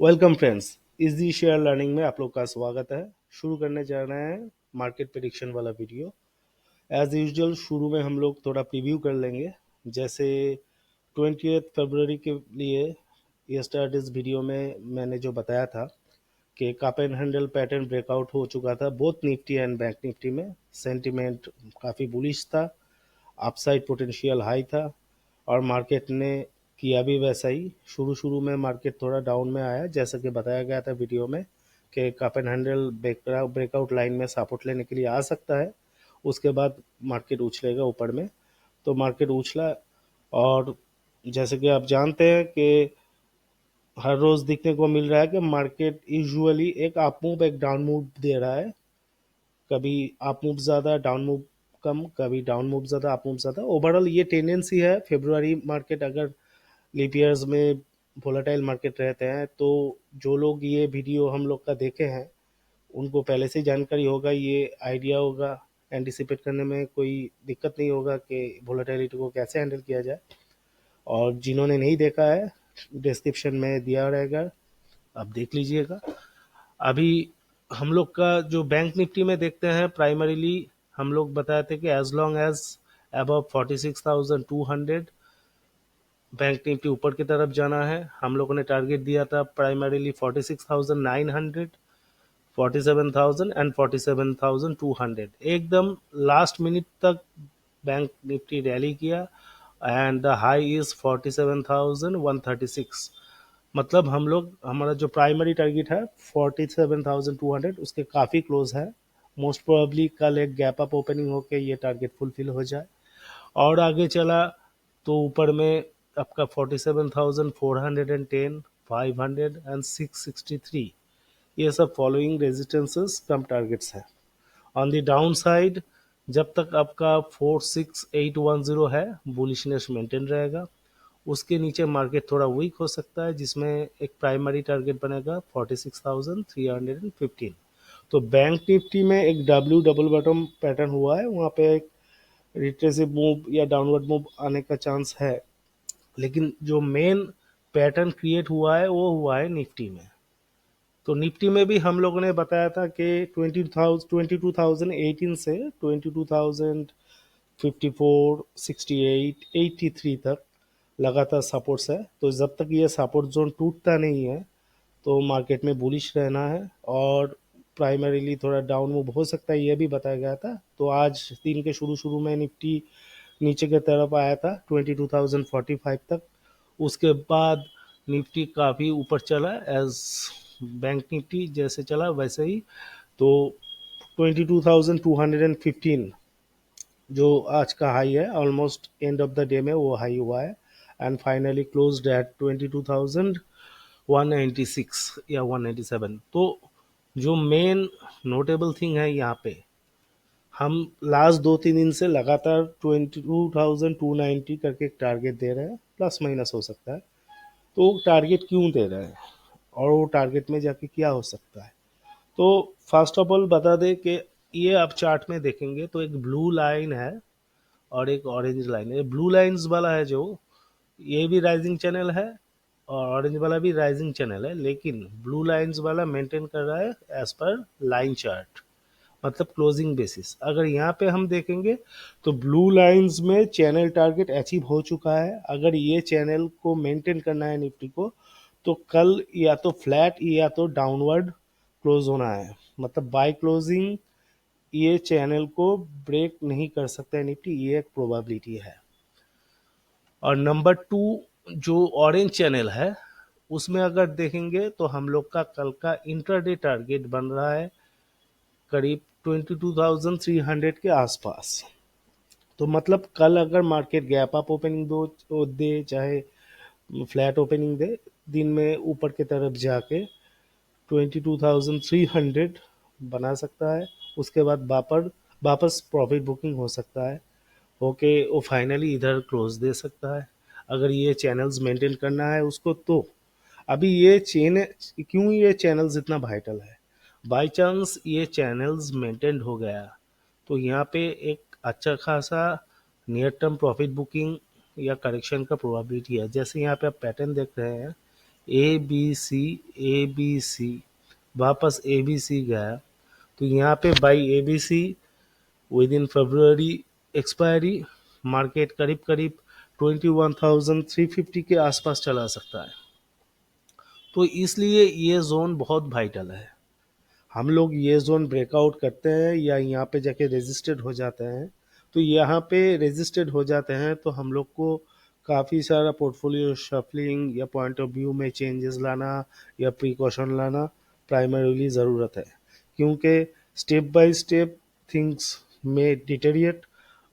Welcome friends, easy share learning में आप लोग का स्वागत है। शुरू करने जा रहे हैं मार्केट प्रेडिक्शन वाला वीडियो। एज यूजुअल शुरू में हम लोग थोड़ा प्रीव्यू कर लेंगे। जैसे 20 फरवरी के लिए यस्टरडेज वीडियो में मैंने जो बताया था कि cup and handle pattern breakout हो चुका था both Nifty and bank Nifty में। सेंटिमेंट काफ़ी बुलिश था, अपसाइड पोटेंशियल हाई था और मार्केट ने किया भी वैसा ही। शुरू शुरू में मार्केट थोड़ा डाउन में आया, जैसा कि बताया गया था वीडियो में कि cup and handle breakout line में सपोर्ट लेने के लिए आ सकता है, उसके बाद मार्केट उछलेगा ऊपर में। तो मार्केट उछला और जैसे कि आप जानते हैं कि हर रोज़ दिखने को मिल रहा है कि मार्केट यूजुअली एक अप मूव एक डाउन मूव दे रहा है। कभी अप मूव ज़्यादा डाउन मूव कम, कभी डाउन मूव ज़्यादा अप मूव ज़्यादा। ओवरऑल ये टेंडेंसी है। फेब्रुआरी मार्केट अगर लीप ईयर्स में वोलेटाइल मार्केट रहते हैं तो जो लोग ये वीडियो हम लोग का देखे हैं उनको पहले से जानकारी होगा, ये आइडिया होगा, एंटिसिपेट करने में कोई दिक्कत नहीं होगा कि वोलेटिलिटी को कैसे हैंडल किया जाए। और जिन्होंने नहीं देखा है डिस्क्रिप्शन में दिया रहेगा, आप देख लीजिएगा। अभी हम लोग का जो बैंक निफ्टी में देखते हैं, प्राइमरीली हम लोग बताए थे कि as long as above 46,200 bank Nifty ऊपर की तरफ जाना है। हम लोगों ने टारगेट दिया था प्राइमरीली 46,900, 47,000 एंड 47,200। एकदम लास्ट मिनट तक बैंक निफ्टी रैली किया एंड द हाई इज 47,136। मतलब हम लोग हमारा जो प्राइमरी टारगेट है 47,200 उसके काफ़ी क्लोज है। मोस्ट प्रोबेबली कल एक गैप अप ओपनिंग होके ये टारगेट फुलफिल हो जाए और आगे चला तो ऊपर में आपका 47,410, 500 एंड 663, ये सब फॉलोइंग रेजिस्टेंसेस कम टारगेट्स हैं। ऑन द डाउन साइड जब तक आपका 46,810 है बुलिशनेस मेंटेन रहेगा। उसके नीचे मार्केट थोड़ा वीक हो सकता है, जिसमें एक प्राइमरी टारगेट बनेगा 46,315। तो बैंक निफ्टी में एक डब्ल्यू डबल बॉटम पैटर्न हुआ है, वहाँ पे एक रिट्रेसिव मूव या डाउनवर्ड मूव आने का चांस है। लेकिन जो मेन पैटर्न क्रिएट हुआ है वो हुआ है निफ्टी में। तो निफ्टी में भी हम लोगों ने बताया था कि 22,18 से 22,054, 68, 83 तक लगातार सपोर्ट्स है। तो जब तक ये सपोर्ट जोन टूटता नहीं है तो मार्केट में बुलिश रहना है और प्राइमरीली थोड़ा डाउन मूव हो सकता है, ये भी बताया गया था। तो आज दिन के शुरू शुरू में निफ्टी नीचे की तरफ आया था 22,045 तक। उसके बाद निफ्टी काफ़ी ऊपर चला, एज बैंक निफ्टी जैसे चला वैसे ही। तो 22,215 जो आज का हाई है, almost end of the day में वो हाई हुआ है एंड फाइनली क्लोज्ड एट 22,196 या 197। तो जो मेन नोटेबल थिंग है यहाँ पे, हम लास्ट 2-3 दिन से लगातार 22,290 करके एक टारगेट दे रहे हैं, प्लस माइनस हो सकता है। तो टारगेट क्यों दे रहे हैं और वो टारगेट में जाके क्या हो सकता है? तो फर्स्ट ऑफ ऑल बता दें कि ये आप चार्ट में देखेंगे तो एक ब्लू लाइन है और एक ऑरेंज लाइन है। ब्लू लाइंस वाला है जो, ये भी राइजिंग चैनल है और ऑरेंज वाला भी राइजिंग चैनल है, लेकिन ब्लू लाइंस वाला मेंटेन कर रहा है एज पर लाइन चार्ट, मतलब क्लोजिंग बेसिस। अगर यहाँ पे हम देखेंगे तो ब्लू लाइंस में चैनल टारगेट अचीव हो चुका है। अगर ये चैनल को मेंटेन करना है निफ्टी को तो कल या तो फ्लैट या तो डाउनवर्ड क्लोज होना है, मतलब बाय क्लोजिंग ये चैनल को ब्रेक नहीं कर सकता है निफ्टी, ये एक प्रोबेबिलिटी है। और नंबर टू, जो ऑरेंज चैनल है उसमें अगर देखेंगे तो हम लोग का कल का इंट्राडे टारगेट बन रहा है करीब 22,300 के आसपास। तो मतलब कल अगर मार्केट गैप अप ओपनिंग दे चाहे फ्लैट ओपनिंग दे, दिन में ऊपर की तरफ जाके 22,300 बना सकता है। उसके बाद वापस प्रॉफिट बुकिंग हो सकता है, ओके वो फाइनली इधर क्लोज दे सकता है अगर ये चैनल्स मेंटेन करना है उसको। तो अभी ये चेन, क्यों ये चैनल्स इतना वाइटल है? बाय चांस ये चैनल्स मेंटेन हो गया तो यहाँ पे एक अच्छा खासा नियर टर्म प्रॉफिट बुकिंग या करेक्शन का प्रोबेबिलिटी है। जैसे यहाँ पे आप पैटर्न देख रहे हैं ABC वापस ABC गया, तो यहाँ पे by ABC with in February expiry market करीब करीब 21,350 के आसपास चला सकता है। तो इसलिए ये जोन बहुत वाइटल है। हम लोग ये जोन ब्रेकआउट करते हैं या यहाँ पे जाके रेजिस्टेड हो जाते हैं, तो यहाँ पे रेजिस्टेड हो जाते हैं तो हम लोग को काफ़ी सारा पोर्टफोलियो शफलिंग या पॉइंट ऑफ व्यू में चेंजेस लाना या प्रिकॉशन लाना प्राइमरीली ज़रूरत है, क्योंकि स्टेप बाय स्टेप थिंग्स में डिटेरिएट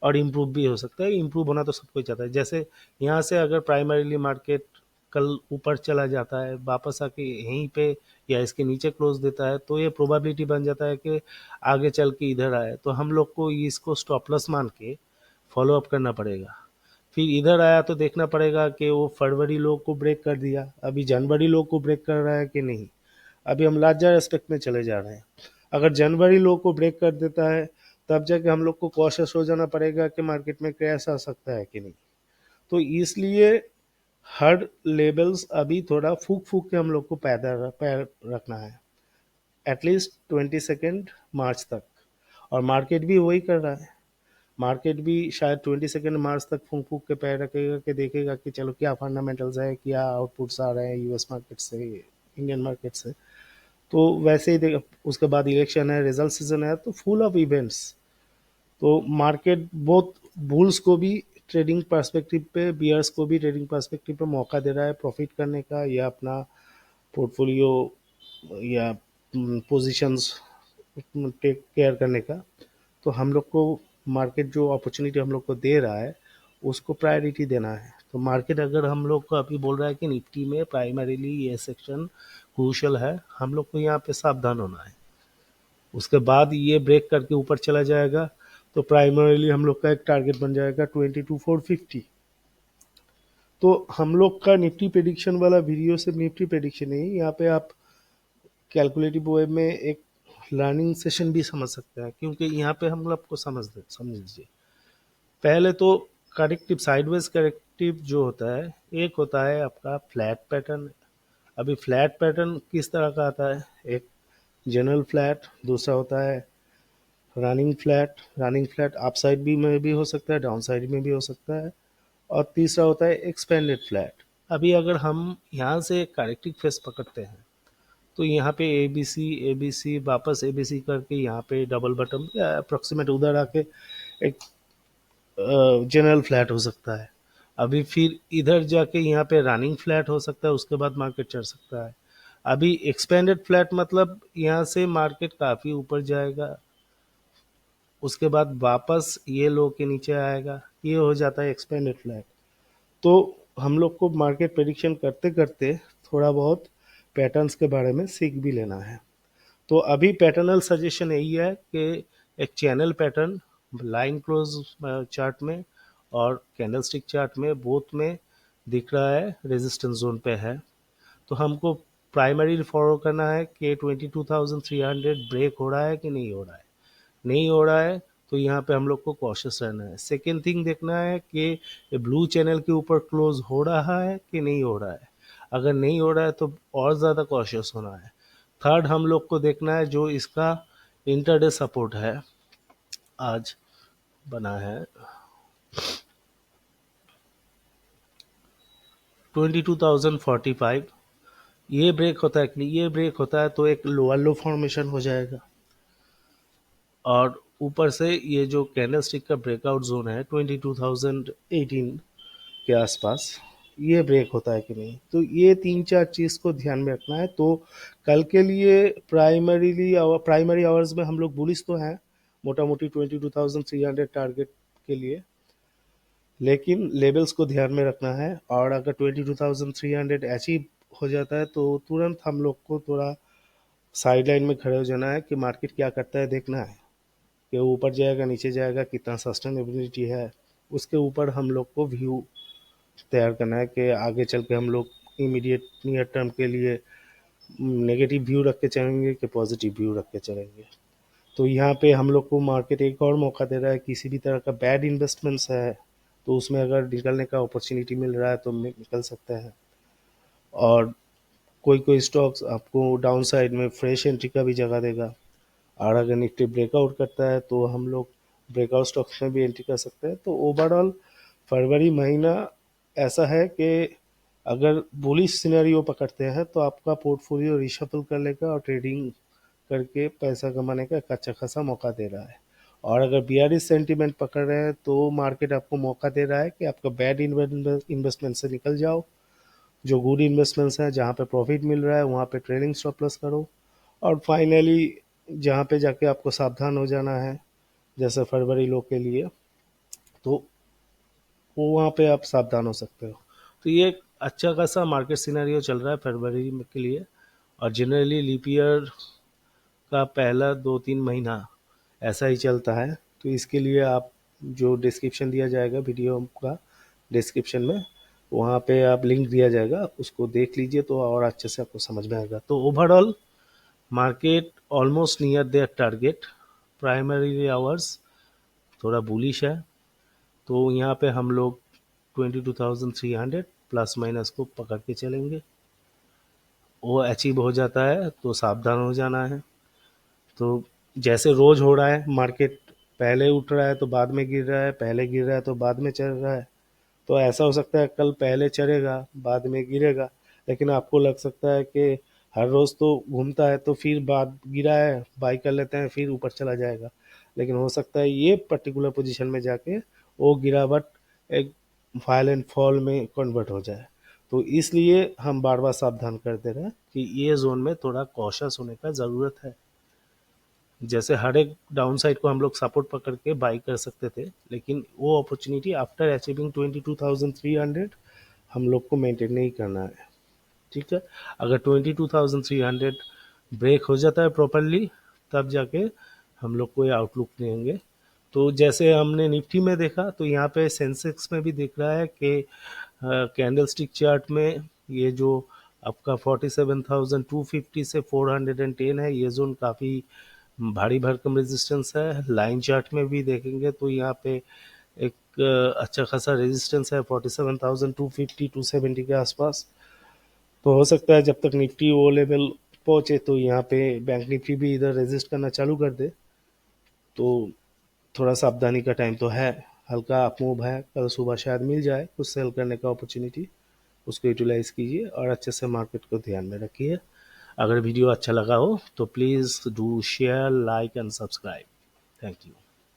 और इम्प्रूव भी हो सकता है। इम्प्रूव होना तो सबको ही चाहता है। जैसे यहाँ से अगर प्राइमरीली मार्केट कल ऊपर चला जाता है, वापस आके यहीं पे या इसके नीचे क्लोज देता है, तो ये प्रोबेबिलिटी बन जाता है कि आगे चल के इधर आए, तो हम लोग को इसको स्टॉप लॉस मान के फॉलो अप करना पड़ेगा। फिर इधर आया तो देखना पड़ेगा कि वो फरवरी लो को ब्रेक कर दिया, अभी जनवरी लो को ब्रेक कर रहा है कि नहीं। अभी हम लार्जर एस्पेक्ट में चले जा रहे हैं। अगर जनवरी लो को ब्रेक कर देता है, तब जाके हम लोग को कॉशियस हो जाना पड़ेगा कि मार्केट में क्रैश आ सकता है कि नहीं। तो इसलिए हर लेवल्स अभी थोड़ा फूक फूक के हम लोग को पैर रखना है, एटलीस्ट 22 मार्च तक। और मार्केट भी वही कर रहा है। मार्केट भी शायद 22 मार्च तक फूक फूक के पैर रखेगा कि देखेगा कि चलो क्या फंडामेंटल्स है, क्या आउटपुट्स आ रहे हैं यूएस मार्केट से, इंडियन मार्केट से। तो वैसे ही उसके बाद इलेक्शन है, रिजल्ट सीजन है, तो फुल ऑफ इवेंट्स। तो मार्केट बहुत बुल्स को भी ट्रेडिंग पर्सपेक्टिव पे, बियर्स को भी ट्रेडिंग पर्सपेक्टिव पे मौका दे रहा है प्रॉफिट करने का या अपना पोर्टफोलियो या पोजीशंस टेक केयर करने का। तो हम लोग को मार्केट जो अपॉर्चुनिटी हम लोग को दे रहा है उसको प्रायोरिटी देना है। तो मार्केट अगर हम लोग को अभी बोल रहा है कि निफ्टी में प्राइमरीली ये सेक्शन क्रूशल है, हम लोग को यहाँ पे सावधान होना है। उसके बाद ये ब्रेक करके ऊपर चला जाएगा तो प्राइमरीली हम लोग का एक टारगेट बन जाएगा 22,450। तो हम लोग का निफ्टी प्रेडिक्शन वाला वीडियो सिर्फ निफ्टी प्रेडिक्शन नहीं, यहाँ पे आप कैलकुलेटिव वे में एक लर्निंग सेशन भी समझ सकते हैं, क्योंकि यहाँ पे हम लोग को समझ लीजिए। पहले तो करेक्टिव साइडवेज करेक्टिव जो होता है, एक होता है आपका फ्लैट पैटर्न। अभी फ्लैट पैटर्न किस तरह का आता है, एक जनरल फ्लैट, दूसरा होता है running flat. Running flat up side भी में भी हो सकता है, डाउन साइड में भी हो सकता है, और तीसरा होता है एक्सपेंडेड फ्लैट। अभी अगर हम यहाँ से करेक्टिव फेस पकड़ते हैं तो यहाँ पे ए बी सी वापस ए बी सी करके यहाँ पे डबल बटन या अप्रोक्सीमेट उधर आके एक जनरल फ्लैट हो सकता है। अभी फिर इधर जाके यहाँ पे रनिंग फ्लैट हो सकता है, उसके बाद मार्केट चढ़ सकता है। अभी एक्सपेंडेड फ्लैट मतलब यहाँ से मार्केट काफ़ी ऊपर जाएगा, उसके बाद वापस ये लो के नीचे आएगा, ये हो जाता है एक्सपेंडेड फ्लैट। तो हम लोग को मार्केट प्रेडिक्शन करते करते थोड़ा बहुत पैटर्न्स के बारे में सीख भी लेना है। तो अभी पैटर्नल सजेशन यही है कि एक channel pattern line close chart में और कैंडलस्टिक चार्ट में बोथ में दिख रहा है, रेजिस्टेंस जोन पे है। तो हमको प्राइमरी फॉलो करना है कि 22,300 ब्रेक हो रहा है कि नहीं हो रहा है। नहीं हो रहा है तो यहाँ पे हम लोग को कॉशियस रहना है। सेकेंड थिंग देखना है कि ये ब्लू चैनल के ऊपर क्लोज हो रहा है कि नहीं हो रहा है। अगर नहीं हो रहा है तो और ज़्यादा कॉशियस होना है। थर्ड हम लोग को देखना है जो इसका इंटरडे सपोर्ट है, आज बना है 22,045। ये ब्रेक होता है कि नहीं, ये ब्रेक होता है तो एक लोअर लो फॉर्मेशन हो जाएगा। और ऊपर से ये जो कैंडलस्टिक का ब्रेकआउट जोन है 22,018 के आसपास, ये ब्रेक होता है कि नहीं। तो ये तीन चार चीज़ को ध्यान में रखना है। तो कल के लिए प्राइमरी आवर्स में हम लोग बुलिश तो हैं मोटा मोटी 22,300 टारगेट के लिए, लेकिन लेवल्स को ध्यान में रखना है। और अगर 22,300 अचीव हो जाता है तो तुरंत हम लोग को थोड़ा साइड लाइन में खड़े हो जाना है कि मार्केट क्या करता है देखना है, कि ऊपर जाएगा नीचे जाएगा, कितना सस्टेनेबिलिटी है, उसके ऊपर हम लोग को व्यू तैयार करना है कि आगे चल के हम लोग इमीडिएट नियर टर्म के लिए नेगेटिव व्यू रख के चलेंगे कि पॉजिटिव व्यू रख के चलेंगे। तो यहाँ पे हम लोग को मार्केट एक और मौका दे रहा है, किसी भी तरह का बैड इन्वेस्टमेंट्स है तो उसमें अगर निकलने का अपॉर्चुनिटी मिल रहा है तो निकल सकते हैं। और कोई कोई स्टॉक्स आपको डाउन साइड में फ्रेश एंट्री का भी जगह देगा। और अगर निफ्टी ब्रेकआउट करता है तो हम लोग ब्रेकआउट स्टॉक्स में भी एंट्री कर सकते हैं। तो ओवरऑल फरवरी महीना ऐसा है कि अगर बुलिश सिनेरियो पकड़ते हैं तो आपका पोर्टफोलियो रिशफल कर लेगा और ट्रेडिंग करके पैसा कमाने का एक अच्छा खासा मौका दे रहा है। और अगर बियरिश सेंटीमेंट पकड़ रहे हैं तो मार्केट आपको मौका दे रहा है कि आपका बैड इन्वेस्टमेंट से निकल जाओ, जो गुड इन्वेस्टमेंट्स हैं जहाँ पे प्रॉफिट मिल रहा है वहाँ पे ट्रेडिंग स्टॉप लॉस करो। और फाइनली जहाँ पे जाके आपको सावधान हो जाना है, जैसे फरवरी लो के लिए, तो वो वहाँ पे आप सावधान हो सकते हो। तो ये एक अच्छा खासा मार्केट सिनेरियो चल रहा है फरवरी के लिए। और जनरली लीप ईयर का पहला 2-3 महीना ऐसा ही चलता है। तो इसके लिए आप जो डिस्क्रिप्शन दिया जाएगा वीडियो का डिस्क्रिप्शन में, वहाँ पे आप लिंक दिया जाएगा, उसको देख लीजिए तो और अच्छे से आपको समझ में आएगा। तो overall market almost near their target, primary hours थोड़ा बुलिश है। तो यहाँ पे हम लोग 22,300 प्लस माइनस को पकड़ के चलेंगे। वो अचीव हो जाता है तो सावधान हो जाना है। तो जैसे रोज हो रहा है, मार्केट पहले उठ रहा है तो बाद में गिर रहा है, पहले गिर रहा है तो बाद में चढ़ रहा है। तो ऐसा हो सकता है कल पहले चढ़ेगा बाद में गिरेगा, लेकिन आपको लग सकता है कि हर रोज तो घूमता है तो फिर बाद गिरा है बाई कर लेते हैं फिर ऊपर चला जाएगा। लेकिन हो सकता है ये पर्टिकुलर पोजीशन में जाके वो गिरावट एक वायलेंट फॉल में कन्वर्ट हो जाए। तो इसलिए हम बार बार सावधान करते रहे कि ये जोन में थोड़ा कॉशस होने का ज़रूरत है। जैसे हर एक डाउन साइड को हम लोग सपोर्ट पकड़ के बाई कर सकते थे, लेकिन वो अपॉर्चुनिटी आफ्टर अचीविंग 22,300 हम लोग को मेंटेन नहीं करना है। ठीक है, अगर 22,300 ब्रेक हो जाता है प्रॉपरली तब जाके हम लोग कोई आउटलुक देंगे। तो जैसे हमने निफ्टी में देखा तो यहाँ पे सेंसेक्स में भी दिख रहा है कि कैंडल स्टिक चार्ट में ये जो आपका 47,250 से 410 है, ये जोन काफ़ी भारी भरकम रेजिस्टेंस है। लाइन चार्ट में भी देखेंगे तो यहाँ पे एक अच्छा खासा रेजिस्टेंस है 47,250 270 के आसपास। तो हो सकता है जब तक निफ्टी वो लेवल पहुंचे तो यहाँ पे बैंक निफ्टी भी इधर रेजिस्ट करना चालू कर दे। तो थोड़ा सावधानी का टाइम तो है। हल्का अप मूव है, कल सुबह शायद मिल जाए कुछ सेल करने का अपॉर्चुनिटी, उसको यूटिलाइज कीजिए और अच्छे से मार्केट को ध्यान में रखिए। अगर वीडियो अच्छा लगा हो तो please do share, like and subscribe. Thank you.